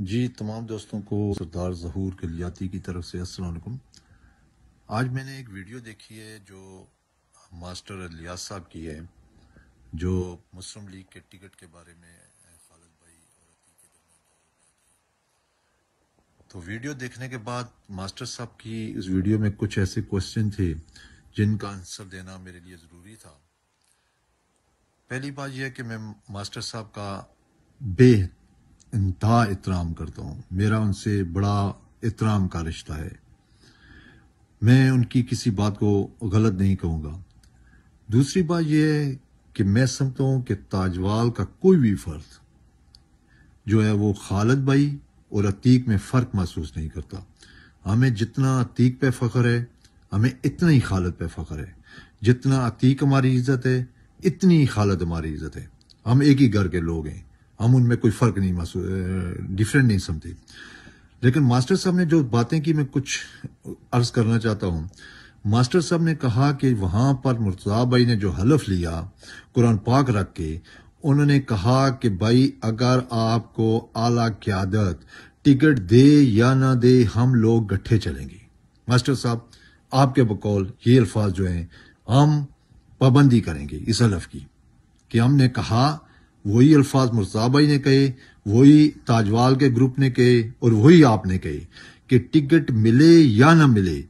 جی تمام دوستوں کو سردار ظہور کلیاتی کی طرف سے السلام علیکم۔ آج میں نے ایک ویڈیو دیکھی ہے جو ماسٹر الیاس صاحب کی ہے، جو مسلم لیگ کے ٹکٹ کے بارے میں خالد بھائی اور عتیق کے درمیان جو بات ہے۔ تو ویڈیو دیکھنے کے بعد ماسٹر صاحب کی اس ویڈیو میں کچھ ایسے کوسچن تھے جن کا آنسر دینا میرے لیے ضروری تھا۔ پہلی بات یہ ہے کہ میں ماسٹر صاحب کا بے انتہا احترام کرتا ہوں، میرا ان سے بڑا احترام کا رشتہ ہے، میں ان کی کسی بات کو غلط نہیں کہوں گا۔ دوسری بات یہ ہے کہ میں سمجھتا ہوں کہ تاجوال کا کوئی بھی فرد جو ہے وہ خالد بھائی اور عتیق میں فرق محسوس نہیں کرتا۔ ہمیں جتنا عتیق پہ فخر ہے ہمیں اتنا ہی خالد پہ فخر ہے، جتنا عتیق ہماری عزت ہے اتنی ہی خالد ہماری عزت ہے۔ ہم ایک ہی گھر کے لوگ ہیں، ہم ان میں کوئی فرق نہیں محسوس ڈیفرنٹ نہیں سمجھتے۔ لیکن ماسٹر صاحب نے جو باتیں کی میں کچھ عرض کرنا چاہتا ہوں۔ ماسٹر صاحب نے کہا کہ وہاں پر مرتضیٰ بھائی نے جو حلف لیا قرآن پاک رکھ کے، انہوں نے کہا کہ بھائی اگر آپ کو اعلیٰ قیادت ٹکٹ دے یا نہ دے ہم لوگ گٹھے چلیں گے۔ ماسٹر صاحب آپ کے بقول یہ الفاظ جو ہیں ہم پابندی کریں گے اس حلف کی، کہ ہم نے کہا وہی الفاظ مرتضیٰ بھائی نے کہے، وہی تاجوال کے گروپ نے کہے اور وہی آپ نے کہے کہ ٹکٹ ملے یا نہ ملے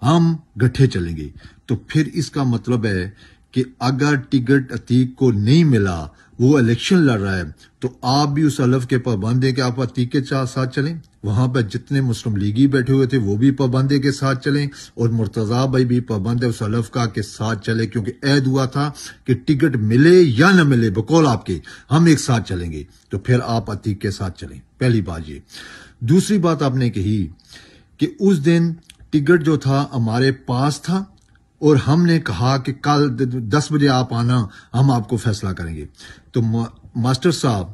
ہم گٹھے چلیں گے۔ تو پھر اس کا مطلب ہے کہ اگر ٹکٹ عتیق کو نہیں ملا، وہ الیکشن لڑ رہا ہے، تو آپ بھی اس حلف کے پابند ہیں کہ آپ عتیق کے ساتھ چلیں۔ وہاں پہ جتنے مسلم لیگی بیٹھے ہوئے تھے وہ بھی پابندے کے ساتھ چلیں، اور مرتضیٰ بھائی بھی پابند ہے اس حلف کا کہ ساتھ چلے، کیونکہ عہد ہوا تھا کہ ٹکٹ ملے یا نہ ملے بقول آپ کے ہم ایک ساتھ چلیں گے، تو پھر آپ عتیق کے ساتھ چلیں۔ پہلی بات یہ۔ دوسری بات آپ نے کہی کہ اس دن ٹکٹ جو تھا ہمارے پاس تھا اور ہم نے کہا کہ کل 10 بجے آپ آنا، ہم آپ کو فیصلہ کریں گے۔ تو ماسٹر صاحب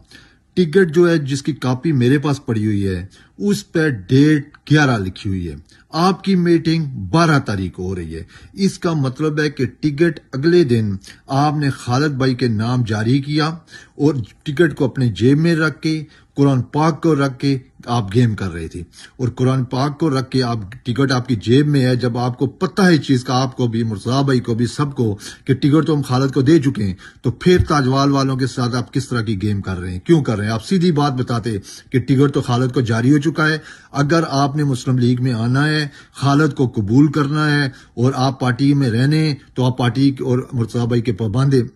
ٹکٹ جو ہے جس کی کاپی میرے پاس پڑی ہوئی ہے اس پہ ڈیٹ 11 لکھی ہوئی ہے، آپ کی میٹنگ 12 تاریخ کو ہو رہی ہے۔ اس کا مطلب ہے کہ ٹکٹ اگلے دن آپ نے خالد بھائی کے نام جاری کیا اور ٹکٹ کو اپنے جیب میں رکھ کے قرآن پاک کو رکھ کے آپ گیم کر رہے تھے، اور قرآن پاک کو رکھ کے آپ ٹکٹ آپ کی جیب میں ہے۔ جب آپ کو پتہ ہے چیز کا، آپ کو بھی مرتضیٰ بھائی کو بھی سب کو، کہ ٹکٹ تو ہم خالد کو دے چکے ہیں، تو پھر تاجوال والوں کے ساتھ آپ کس طرح کی گیم کر رہے ہیں، کیوں کر رہے ہیں؟ آپ سیدھی بات بتاتے کہ ٹکٹ تو خالد کو جاری ہو چکا ہے، اگر آپ نے مسلم لیگ میں آنا ہے، خالد کو قبول کرنا ہے اور آپ پارٹی میں رہنے، تو آپ پارٹی اور مرتضیٰ بھائی کے پابند ہیں۔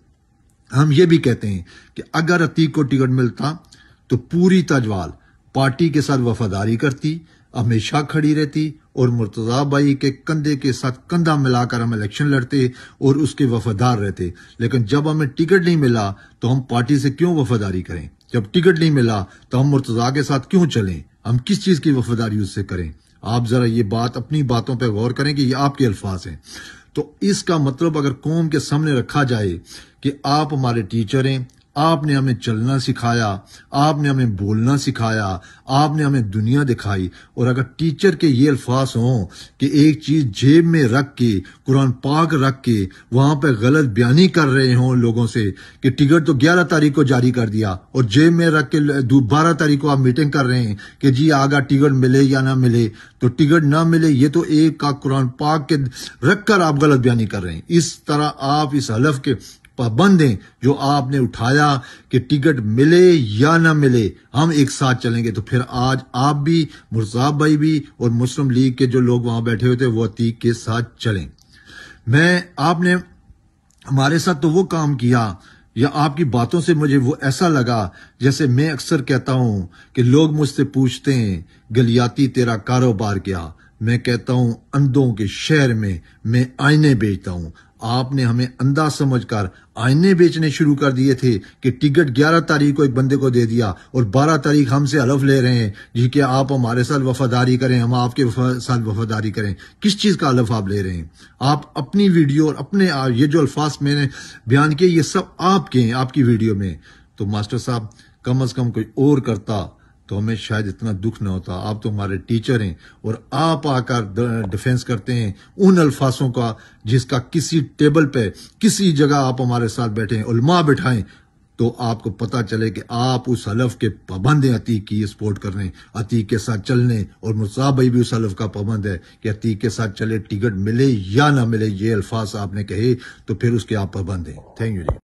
ہم یہ بھی کہتے ہیں کہ اگر عتیق کو ٹکٹ ملتا تو پوری تاجوال پارٹی کے ساتھ وفاداری کرتی، ہمیشہ کھڑی رہتی، اور مرتضیٰ بھائی کے کندھے کے ساتھ کندھا ملا کر ہم الیکشن لڑتے اور اس کے وفادار رہتے۔ لیکن جب ہمیں ٹکٹ نہیں ملا تو ہم پارٹی سے کیوں وفاداری کریں؟ جب ٹکٹ نہیں ملا تو ہم مرتضیٰ کے ساتھ کیوں چلیں؟ ہم کس چیز کی وفاداری اس سے کریں؟ آپ ذرا یہ بات اپنی باتوں پہ غور کریں کہ یہ آپ کے الفاظ ہیں۔ تو اس کا مطلب اگر قوم کے سامنے رکھا جائے کہ آپ ہمارے ٹیچر ہیں، آپ نے ہمیں چلنا سکھایا، آپ نے ہمیں بولنا سکھایا، آپ نے ہمیں دنیا دکھائی، اور اگر ٹیچر کے یہ الفاظ ہوں کہ ایک چیز جیب میں رکھ کے قرآن پاک رکھ کے وہاں پہ غلط بیانی کر رہے ہوں لوگوں سے کہ ٹکٹ تو 11 تاریخ کو جاری کر دیا اور جیب میں رکھ کے 12 تاریخ کو آپ میٹنگ کر رہے ہیں کہ جی آگا ٹکٹ ملے یا نہ ملے، تو ٹکٹ نہ ملے یہ تو ایک کا قرآن پاک کے رکھ کر آپ غلط بیانی کر رہے ہیں۔ اس طرح آپ اس حلف کے پابند ہیں جو آپ نے اٹھایا کہ ٹکٹ ملے یا نہ ملے ہم ایک ساتھ چلیں گے، تو پھر آج آپ بھی مرتضیٰ بھائی بھی اور مسلم لیگ کے جو لوگ وہاں بیٹھے ہوئے تھے وہ عتیق کے ساتھ چلیں۔ آپ نے ہمارے ساتھ تو وہ کام کیا، یا آپ کی باتوں سے مجھے وہ ایسا لگا جیسے میں اکثر کہتا ہوں کہ لوگ مجھ سے پوچھتے ہیں گلیاتی تیرا کاروبار کیا؟ میں کہتا ہوں اندھوں کے شہر میں آئینے بیچتا ہوں۔ آپ نے ہمیں اندھا سمجھ کر آئینے بیچنے شروع کر دیے تھے کہ ٹکٹ 11 تاریخ کو ایک بندے کو دے دیا اور 12 تاریخ ہم سے حلف لے رہے ہیں جی کہ آپ ہمارے ساتھ وفاداری کریں، ہم آپ کے ساتھ وفاداری کریں۔ کس چیز کا حلف آپ لے رہے ہیں؟ آپ اپنی ویڈیو اور اپنے یہ جو الفاظ میں نے بیان کیے یہ سب آپ کے ہیں، آپ کی ویڈیو میں۔ تو ماسٹر صاحب کم از کم کوئی اور کرتا تو ہمیں شاید اتنا دکھ نہ ہوتا۔ آپ تو ہمارے ٹیچر ہیں اور آپ آ کر ڈیفینس کرتے ہیں ان الفاظوں کا جس کا کسی ٹیبل پہ کسی جگہ آپ ہمارے ساتھ بیٹھے ہیں، علماء بٹھائیں، تو آپ کو پتہ چلے کہ آپ اس حلف کے پابند ہیں عتیق کی سپورٹ کرنے، عتیق کے ساتھ چلنے، اور مصعب بھائی بھی اس حلف کا پابند ہے کہ عتیق کے ساتھ چلے، ٹکٹ ملے یا نہ ملے، یہ الفاظ آپ نے کہے تو پھر اس کے آپ پابند ہیں۔ Thank you G.